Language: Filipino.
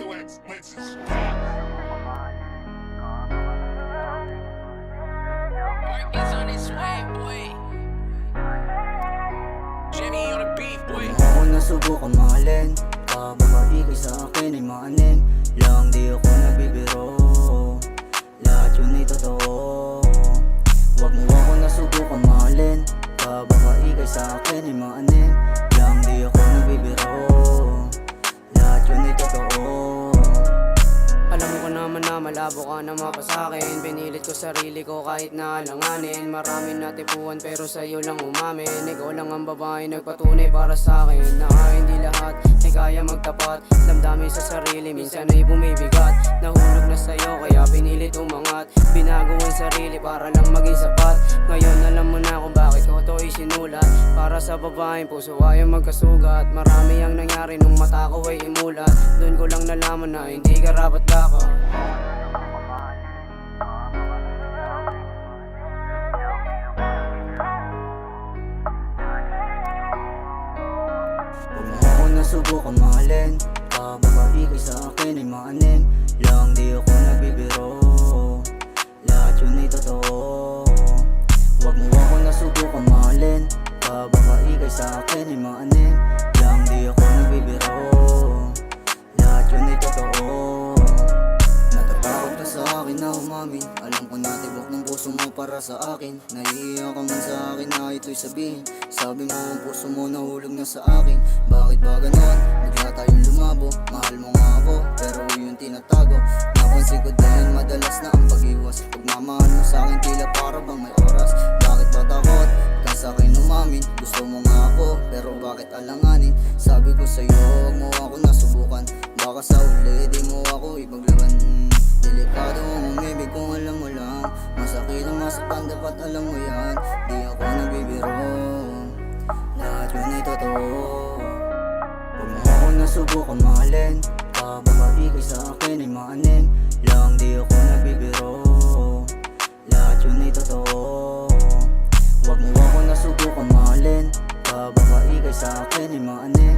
Let's Work is on its way, boy. Jimmy on the beat, boy. Kung ako nasubukan mahalin, kababalik sa akin ay maanin. Lang di ako nagbibiro, lahat yun ay totoo. Huwag mo ako nasubukan mahalin, kababalik sa akin ay maanin. Lang di ako nagbibiro, lahat yun ay totoo. Alam ko naman na malabo ka na mapasakin. Pinilit ko sarili ko kahit na alanganin. Marami natipuan pero sa'yo lang umamin. Ikaw lang ang babae nagpatunay para sa'kin na hindi lahat ay kaya magtapat. Damdamin sa sarili minsan ay bumibigat. Nahulog na sa'yo kaya pinilit umangat. Binago ang sarili para lang maging sapat. Ngayon alam mo na kung bakit ko to isinulat. Para sa babaeng puso ayaw magkasugat. Marami ang nangyari nung mata ko ay imulat. Doon ko lang nalaman na hindi karapat dapat. Huwag mo ako nasubukan mahalin, kababalik sa akin ay maanin. Lang di ako nagbibiro, lahat yun ay totoo. Huwag mo ako nasubukan mahalin, kababalik sa akin ay maanin. Lang di ako nagbibiro, lahat yun ay totoo. Natatakot ka sa akin na umamin. Alam ko na tibok ng puso mo para sa akin. Nahihiya ka man sa akin na ito'y sabihin. Sabi mo ang puso mo nahulog na sa akin. Bakit ba ganon? Bigla tayong lumabo. Mahal mo nga ako, pero yung tinatago. Napansin ko din madalas na ang pag-iwas. Pagmamahal mo sa akin tila para bang may oras. Bakit ba takot ka sa akin umamin? Gusto mo nga ako, pero bakit alanganin? Sabi ko sa'yo, huwag mo ako nasubukan. Baka sa uli, di mo ako ipaglaban. Delikado ang umibig kung alam mo lang. Masakit ang masaktan, dapat alam mo yan. Di ako nagbibiro, lahat yun ay totoo. Huwag mo ako nasubukan mahalin, kababalik sa akin ay maanin. Lang di ako nagbibiro, lahat yun ay totoo. Huwag mo ako nasubukan mahalin, kababalik sa akin ay maanin.